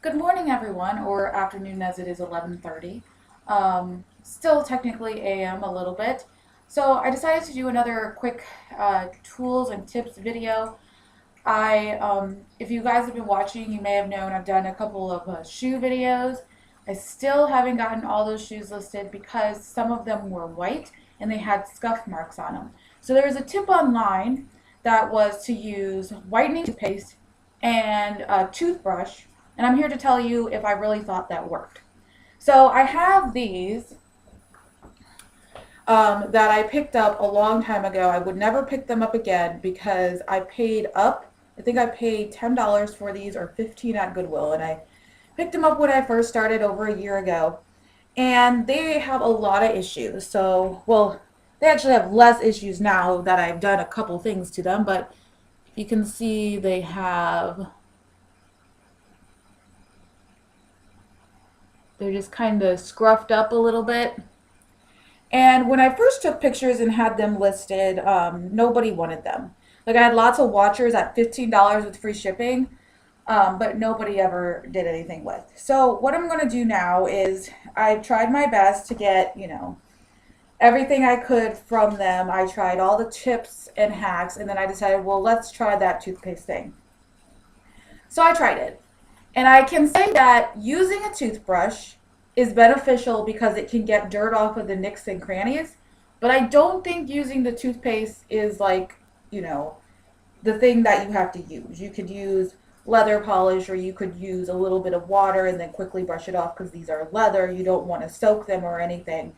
Good morning, everyone, or afternoon as it is 11:30. Still technically AM a little bit. So I decided to do another quick tools and tips video. If you guys have been watching, you may have known I've done a couple of shoe videos. I still haven't gotten all those shoes listed because some of them were white and they had scuff marks on them. So there was a tip online that was to use whitening toothpaste and a toothbrush, and I'm here to tell you if I really thought that worked. So I have these that I picked up a long time ago. I would never pick them up again because I paid up. I think I paid $10 for these or 15 at Goodwill, and I picked them up when I first started over a year ago. And they have a lot of issues. So, well, they actually have less issues now that I've done a couple things to them, but you can see they're just kind of scruffed up a little bit. And when I first took pictures and had them listed, nobody wanted them. Like I had lots of watchers at $15 with free shipping, but nobody ever did anything with. So what I'm going to do now is I've tried my best to get, everything I could from them. I tried all the tips and hacks, and then I decided, well, let's try that toothpaste thing. So I tried it. And I can say that using a toothbrush is beneficial because it can get dirt off of the nicks and crannies. But I don't think using the toothpaste is like, the thing that you have to use. You could use leather polish, or you could use a little bit of water and then quickly brush it off because these are leather. You don't want to soak them or anything.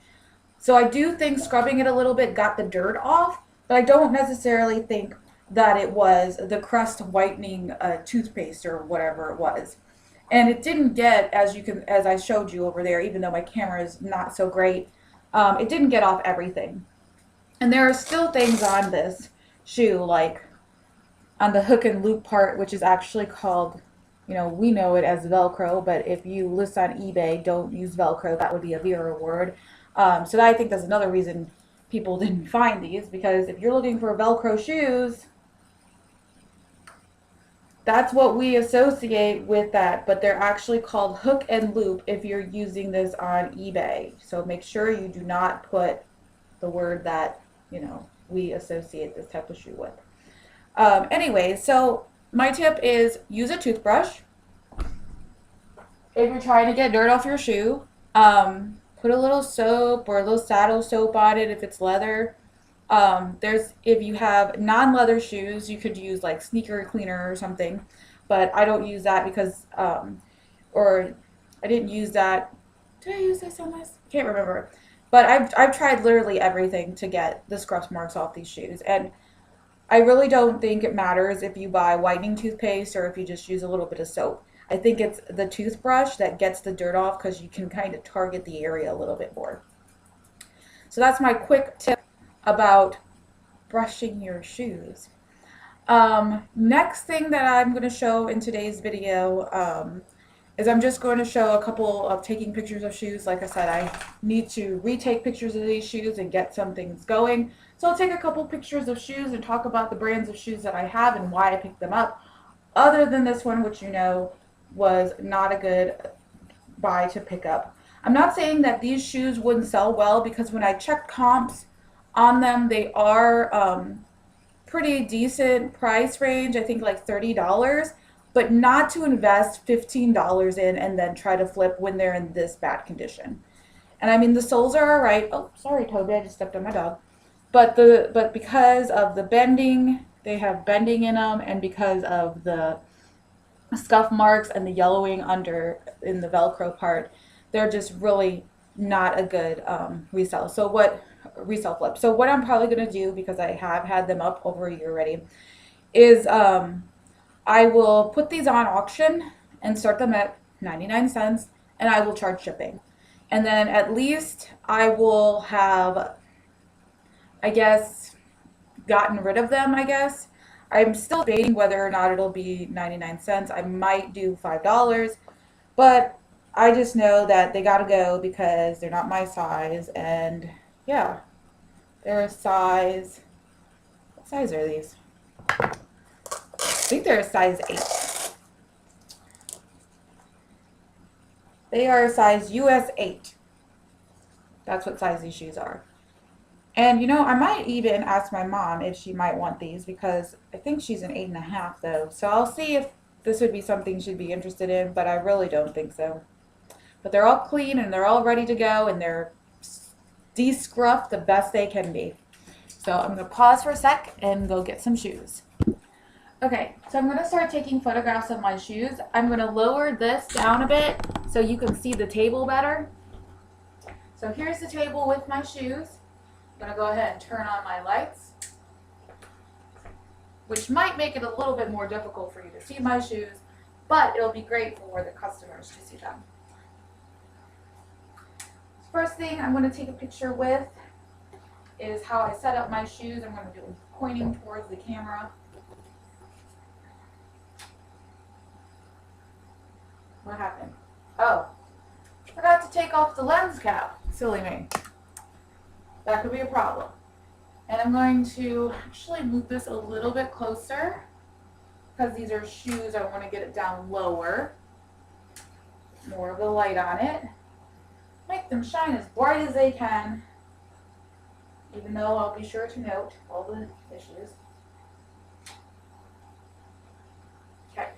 So I do think scrubbing it a little bit got the dirt off, but I don't necessarily think that it was the crust whitening toothpaste or whatever it was. And it didn't get, as I showed you over there, even though my camera is not so great, it didn't get off everything. And there are still things on this shoe, like on the hook and loop part, which is actually called, we know it as Velcro, but if you list on eBay, don't use Velcro. That would be a Vera word. So I think that's another reason people didn't find these, because if you're looking for Velcro shoes, that's what we associate with that, but they're actually called hook and loop if you're using this on eBay. So make sure you do not put the word that, we associate this type of shoe with. Anyway, so my tip is use a toothbrush. If you're trying to get dirt off your shoe, put a little soap or a little saddle soap on it if it's leather. If you have non-leather shoes, you could use like sneaker cleaner or something, but I don't use that because, or I didn't use that. Did I use this on this? I can't remember. But I've tried literally everything to get the scratch marks off these shoes, and I really don't think it matters if you buy whitening toothpaste or if you just use a little bit of soap. I think it's the toothbrush that gets the dirt off because you can kind of target the area a little bit more. So that's my quick tip about brushing your shoes. Next thing that I'm going to show in today's video is I'm just going to show a couple of taking pictures of shoes. Like I said, I need to retake pictures of these shoes and get some things going. So I'll take a couple pictures of shoes and talk about the brands of shoes that I have and why I picked them up. Other than this one, which was not a good buy to pick up. I'm not saying that these shoes wouldn't sell well, because when I checked comps on them, they are pretty decent price range. I think like $30, but not to invest $15 in and then try to flip when they're in this bad condition. And I mean, the soles are all right. Oh, sorry, Toby, I just stepped on my dog. But because of the bending, they have bending in them, and because of the scuff marks and the yellowing in the Velcro part, they're just really not a good resell. Resell flip. So what I'm probably going to do, because I have had them up over a year already, is I will put these on auction and start them at 99 cents, and I will charge shipping. And then at least I will have, I guess, gotten rid of them, I guess. I'm still debating whether or not it'll be 99 cents. I might do $5, but I just know that they gotta go because they're not my size, and yeah, they're a size, what size are these? I think they're a size 8. They are a size US 8. That's what size these shoes are. And I might even ask my mom if she might want these because I think she's an 8.5 though. So I'll see if this would be something she'd be interested in, but I really don't think so. But they're all clean and they're all ready to go and they're de-scruffed the best they can be. So I'm going to pause for a sec and go get some shoes. Okay, so I'm going to start taking photographs of my shoes. I'm going to lower this down a bit so you can see the table better. So here's the table with my shoes. I'm going to go ahead and turn on my lights, which might make it a little bit more difficult for you to see my shoes, but it'll be great for the customers to see them. First thing I'm going to take a picture with is how I set up my shoes. I'm going to do it pointing towards the camera. What happened? Oh, forgot to take off the lens cap. Silly me. That could be a problem. And I'm going to actually move this a little bit closer because these are shoes. I want to get it down lower. More of the light on it. Make them shine as bright as they can, even though I'll be sure to note all the issues. Okay.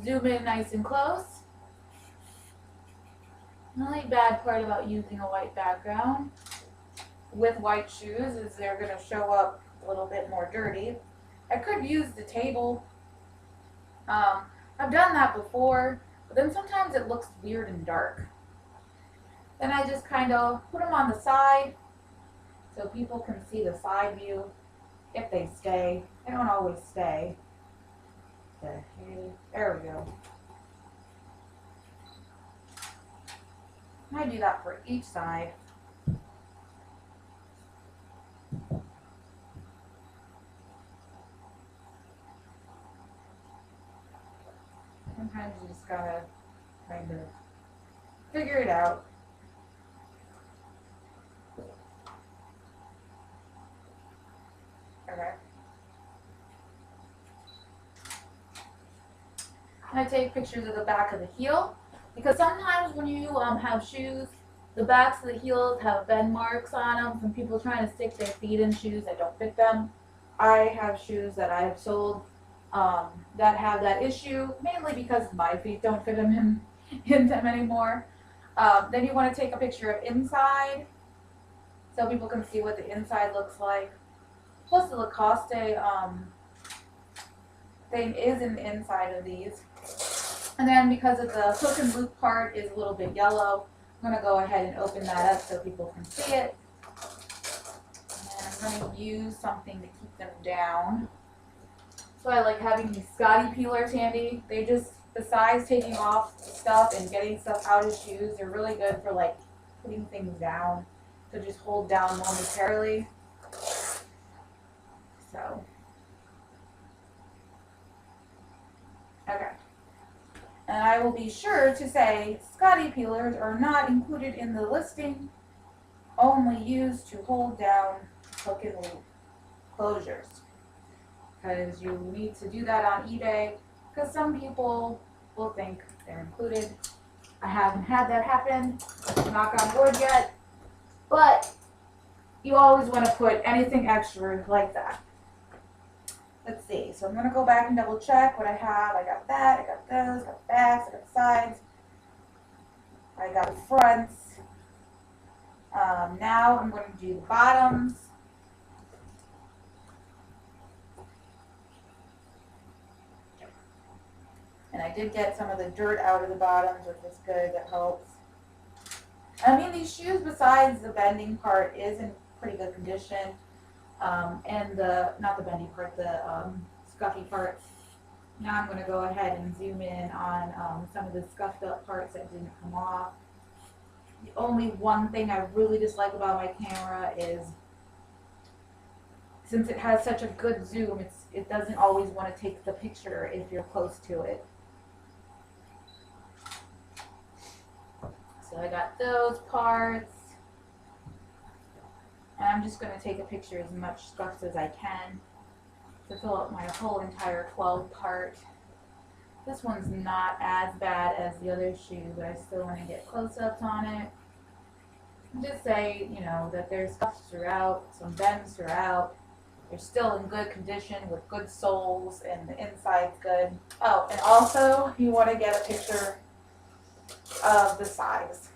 Zoom in nice and close. The only bad part about using a white background with white shoes is they're going to show up a little bit more dirty. I could use the table. I've done that before, but then sometimes it looks weird and dark. Then I just kind of put them on the side so people can see the side view if they stay. They don't always stay. Okay, there we go. I do that for each side. Sometimes you just gotta kind of figure it out. Okay. I take pictures of the back of the heel because sometimes when you have shoes, the backs of the heels have bend marks on them from people trying to stick their feet in shoes that don't fit them. I have shoes that I have sold that have that issue, mainly because my feet don't fit them in them anymore. Then you want to take a picture of inside so people can see what the inside looks like. Plus the Lacoste thing is in the inside of these. And then because of the hook and loop part is a little bit yellow, I'm going to go ahead and open that up so people can see it. And I'm going to use something to keep them down. So I like having these Scotty peelers handy. They just, besides taking off stuff and getting stuff out of shoes, they're really good for like putting things down. So just hold down momentarily. So, okay. And I will be sure to say Scotty peelers are not included in the listing, only used to hold down hook and loop closures. Because you need to do that on eBay, because some people will think they're included. I haven't had that happen, knock on wood yet, but you always want to put anything extra like that. Let's see, so I'm going to go back and double check what I have. I got that, I got those, I got the backs, I got the sides, I got the fronts. Now I'm going to do the bottoms. And I did get some of the dirt out of the bottoms, which is good, that helps. I mean, these shoes, besides the bending part, is in pretty good condition. And not the bendy part, the scuffy part. Now I'm going to go ahead and zoom in on some of the scuffed up parts that didn't come off. The only one thing I really dislike about my camera is, since it has such a good zoom, it doesn't always want to take the picture if you're close to it. So I got those parts. And I'm just going to take a picture as much scuffs as I can to fill up my whole entire 12 part. This one's not as bad as the other shoe, but I still want to get close-ups on it. Just say, you know, that there's scuffs throughout, some bends throughout. They're still in good condition with good soles and the inside's good. Oh, and also you want to get a picture of the size.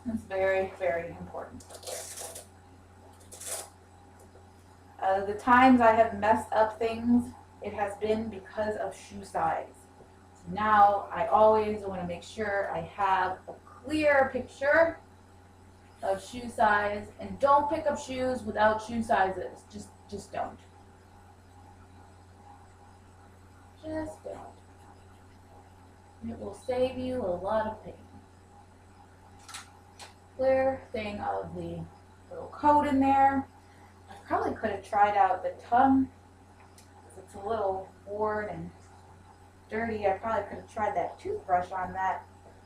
It's very, very important. The times I have messed up things, it has been because of shoe size. So now I always want to make sure I have a clear picture of shoe size, and don't pick up shoes without shoe sizes. Just don't. Just don't. It will save you a lot of pain. Clear thing of the little coat in there. I probably could have tried out the tongue, because it's a little worn and dirty. I probably could have tried that toothbrush on that.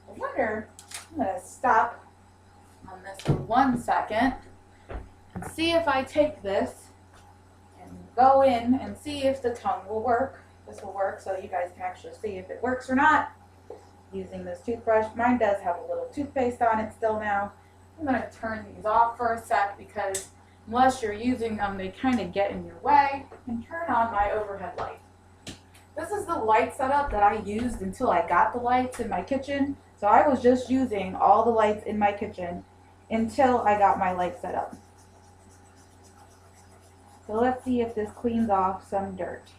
I wonder, I'm going to stop on this for 1 second and see if I take this and go in and see if the tongue will work. This will work so you guys can actually see if it works or not using this toothbrush. Mine does have a little toothpaste on it still now. I'm going to turn these off for a sec because unless you're using them, they kind of get in your way. And turn on my overhead light. This is the light setup that I used until I got the lights in my kitchen. So I was just using all the lights in my kitchen until I got my light set up. So let's see if this cleans off some dirt.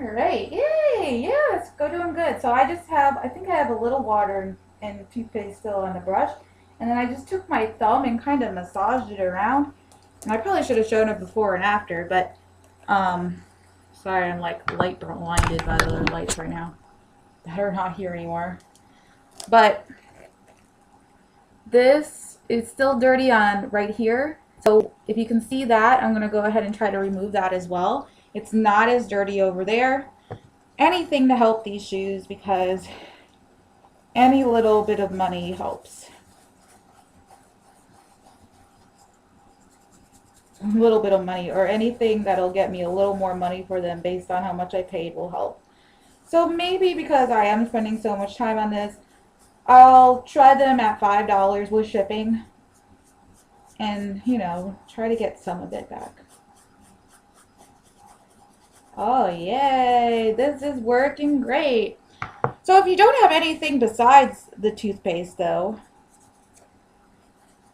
Alright, yay, yes, go doing good. So I think I have a little water and toothpaste still on the brush. And then I just took my thumb and kind of massaged it around. And I probably should have shown it before and after, but, sorry, I'm like light blinded by the other lights right now that are not here anymore. But this is still dirty on right here. So if you can see that, I'm going to go ahead and try to remove that as well. It's not as dirty over there. Anything to help these shoes because any little bit of money helps. A little bit of money or anything that'll get me a little more money for them based on how much I paid will help. So maybe because I am spending so much time on this, I'll try them at $5 with shipping and, you know, try to get some of it back. Oh, yay, this is working great. So if you don't have anything besides the toothpaste though,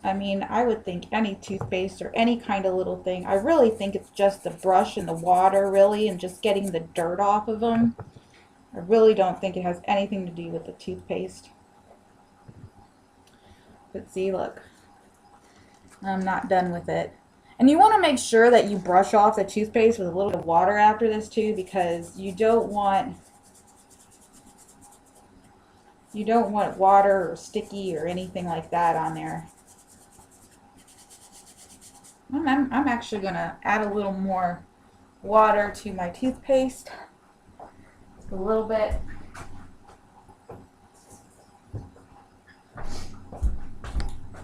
I mean, I would think any toothpaste or any kind of little thing. I really think it's just the brush and the water, really, and just getting the dirt off of them. I really don't think it has anything to do with the toothpaste. But see, look, I'm not done with it. And you want to make sure that you brush off the toothpaste with a little bit of water after this too, because you don't want water or sticky or anything like that on there. I'm actually going to add a little more water to my toothpaste. Just a little bit.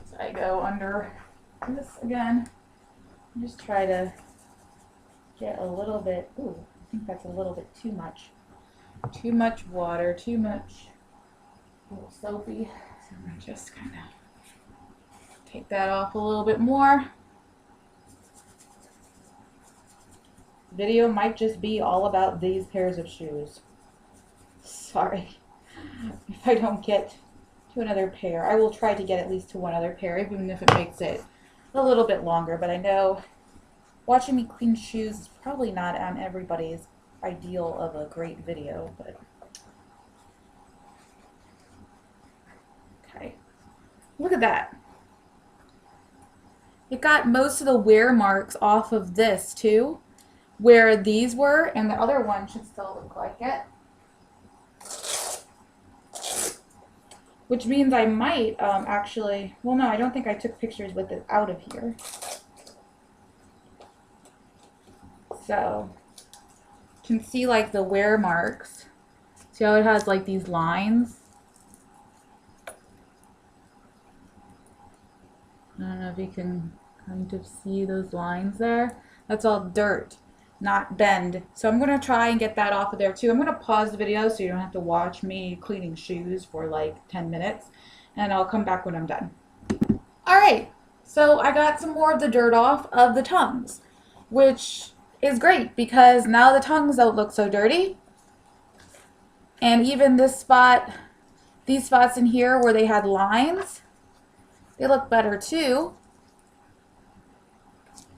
So I go under this again. Just try to get a little bit, ooh, I think that's a little bit too much. Too much water, too much, a little soapy. So I'm going to just kind of take that off a little bit more. Video might just be all about these pairs of shoes. Sorry if I don't get to another pair. I will try to get at least to one other pair, even if it makes it a little bit longer. But I know watching me clean shoes is probably not on everybody's ideal of a great video. But okay, look at that. It got most of the wear marks off of this too, where these were, and the other one should still look like it. Which means I might actually, well no, I don't think I took pictures with it out of here. So, you can see like the wear marks. See how it has like these lines? I don't know if you can kind of see those lines there. That's all dirt, not bend. So I'm going to try and get that off of there too. I'm going to pause the video so you don't have to watch me cleaning shoes for like 10 minutes. And I'll come back when I'm done. Alright, so I got some more of the dirt off of the tongues, which is great because now the tongues don't look so dirty. And even this spot, these spots in here where they had lines, they look better too.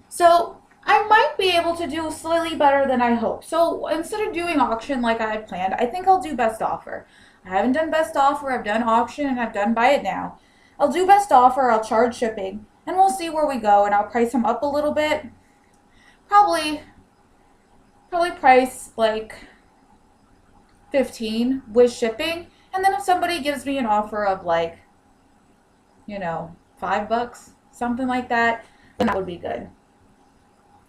So I might be able to do slightly better than I hope. So instead of doing auction like I had planned, I think I'll do best offer. I haven't done best offer, I've done auction, and I've done buy it now. I'll do best offer, I'll charge shipping, and we'll see where we go, and I'll price them up a little bit. Probably price like 15 with shipping, and then if somebody gives me an offer of like, you know, $5, something like that, then that would be good.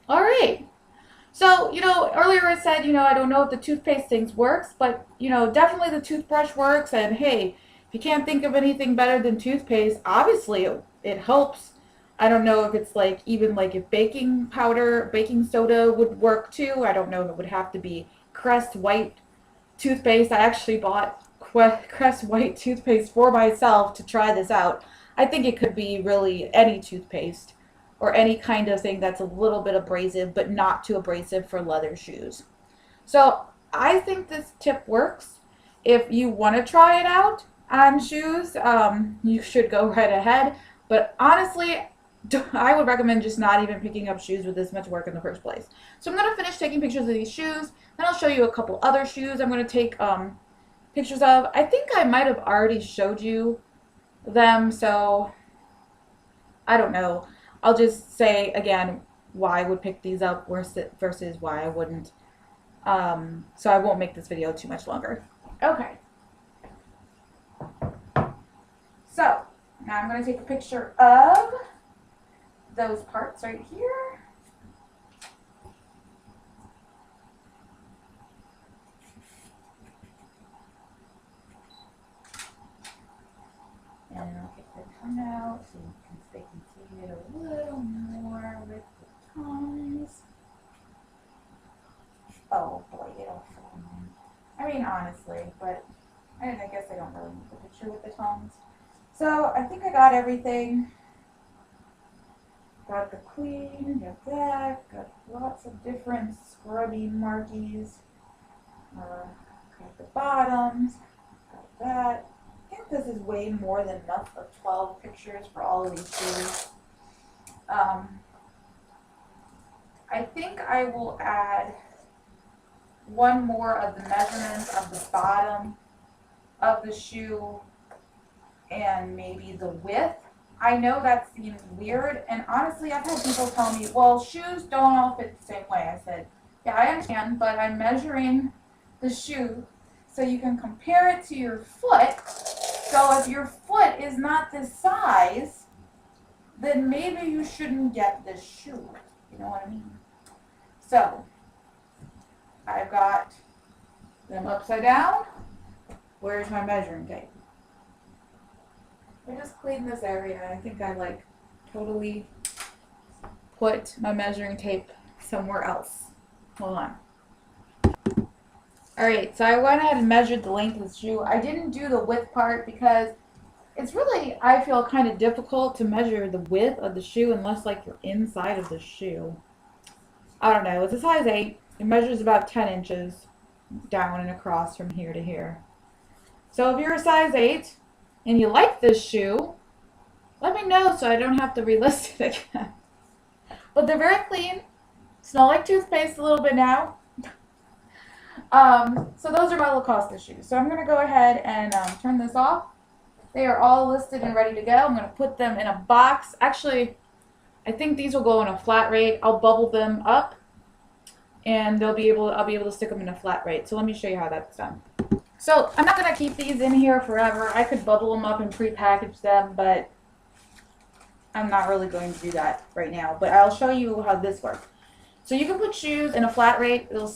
All right. So, you know, earlier I said, you know, I don't know if the toothpaste things works, but, you know, definitely the toothbrush works. And hey, if you can't think of anything better than toothpaste, obviously it helps. I don't know if it's like, even like if baking powder, baking soda would work too. I don't know if it would have to be Crest White toothpaste. I actually bought Crest White toothpaste for myself to try this out. I think it could be really any toothpaste or any kind of thing that's a little bit abrasive, but not too abrasive for leather shoes. So I think this tip works. If you want to try it out on shoes, you should go right ahead. But honestly, I would recommend just not even picking up shoes with this much work in the first place. So I'm going to finish taking pictures of these shoes. Then I'll show you a couple other shoes I'm going to take pictures of. I think I might have already showed you them, so I don't know. I'll just say again why I would pick these up versus why I wouldn't. So I won't make this video too much longer. Okay. So now I'm going to take a picture of those parts right here. And I'll get the tongue out so they can see it a little more with the tongues. Oh boy, it'll fall in. I mean, honestly, but I guess I don't really need the picture with the tongues. So I think I got everything. Got the queen, got that, got lots of different scrubbing markies. Got the bottoms, got that. I think this is way more than enough of 12 pictures for all of these shoes. I think I will add one more of the measurements of the bottom of the shoe and maybe the width. I know that seems weird, and honestly, I've had people tell me, well, shoes don't all fit the same way. I said, yeah, I understand, but I'm measuring the shoe so you can compare it to your foot. So if your foot is not this size, then maybe you shouldn't get this shoe. You know what I mean? So I've got them upside down. Where's my measuring tape? I just cleaned this area. I think I like totally put my measuring tape somewhere else. Hold on. Alright, so I went ahead and measured the length of the shoe. I didn't do the width part because it's really, I feel, kind of difficult to measure the width of the shoe unless like you're inside of the shoe. I don't know. It's a size 8. It measures about 10 inches down and across from here to here. So if you're a size 8 and you like this shoe, let me know so I don't have to relist it again. But they're very clean. Smell like toothpaste a little bit now. So those are my Lacoste shoes. So I'm going to go ahead and turn this off. They are all listed and ready to go. I'm going to put them in a box. Actually, I think these will go in a flat rate. I'll bubble them up, and I'll be able to stick them in a flat rate. So let me show you how that's done. So I'm not going to keep these in here forever. I could bubble them up and pre-package them, but I'm not really going to do that right now. But I'll show you how this works. So you can put shoes in a flat rate. It'll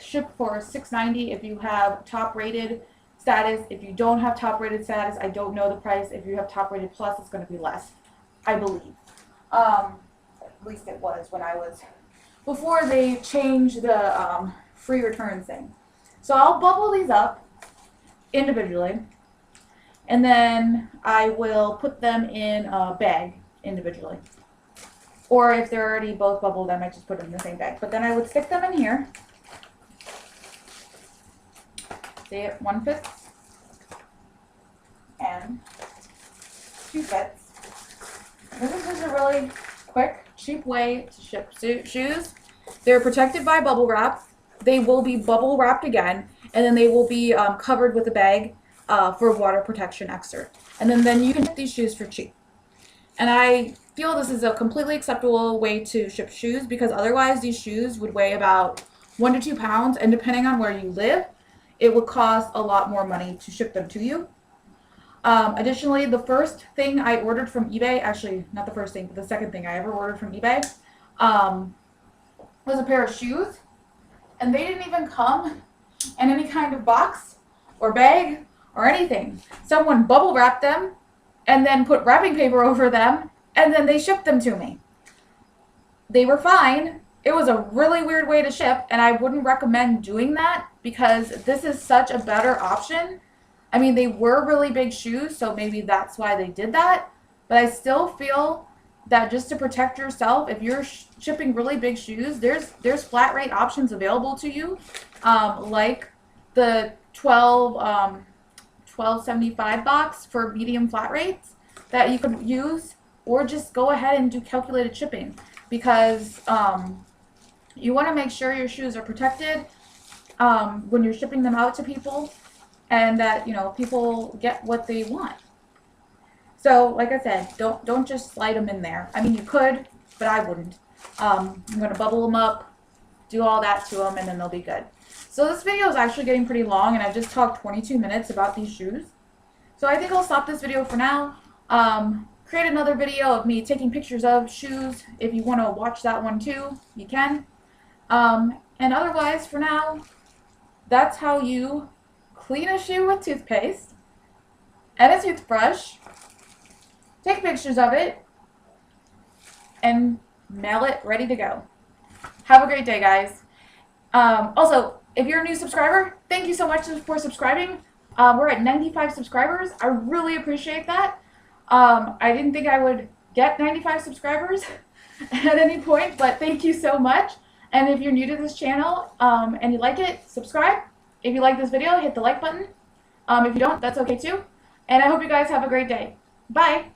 ship for $6.90 if you have top rated status. If you don't have top rated status, I don't know the price. If you have top rated plus, it's going to be less. I believe. At least it was when I was, before they changed the free return thing. So I'll bubble these up individually, and then I will put them in a bag individually. Or if they're already both bubbled, I might just put them in the same bag. But then I would stick them in here. See it? One fits and two fits. This is just a really quick, cheap way to ship shoes. They're protected by bubble wrap. They will be bubble wrapped again, and then they will be covered with a bag for water protection extra. And then you can ship these shoes for cheap. And I feel this is a completely acceptable way to ship shoes, because otherwise these shoes would weigh about 1 to 2 pounds, and depending on where you live, it would cost a lot more money to ship them to you. Additionally, the first thing I ordered from eBay, actually not the first thing, but the second thing I ever ordered from eBay, was a pair of shoes, and they didn't even come in any kind of box or bag or anything. Someone bubble wrapped them and then put wrapping paper over them, and then they shipped them to me. They were fine. It was a really weird way to ship, and I wouldn't recommend doing that, because this is such a better option. I mean, they were really big shoes, so maybe that's why they did that. But I still feel that just to protect yourself, if you're shipping really big shoes, there's flat rate options available to you, like the 12.75 box for medium flat rates that you could use, or just go ahead and do calculated shipping, because you want to make sure your shoes are protected when you're shipping them out to people, and that, you know, people get what they want. So, like I said, don't just slide them in there. I mean, you could, but I wouldn't. I'm going to bubble them up, do all that to them, and then they'll be good. So this video is actually getting pretty long, and I've just talked 22 minutes about these shoes. So I think I'll stop this video for now. Create another video of me taking pictures of shoes. If you want to watch that one too, you can. And otherwise, for now, that's how you clean a shoe with toothpaste and a toothbrush, take pictures of it, and mail it ready to go. Have a great day, guys. Also, if you're a new subscriber, thank you so much for subscribing. We're at 95 subscribers. I really appreciate that. I didn't think I would get 95 subscribers at any point, but thank you so much. And if you're new to this channel and you like it, subscribe. If you like this video, hit the like button. If you don't, that's okay too. And I hope you guys have a great day. Bye.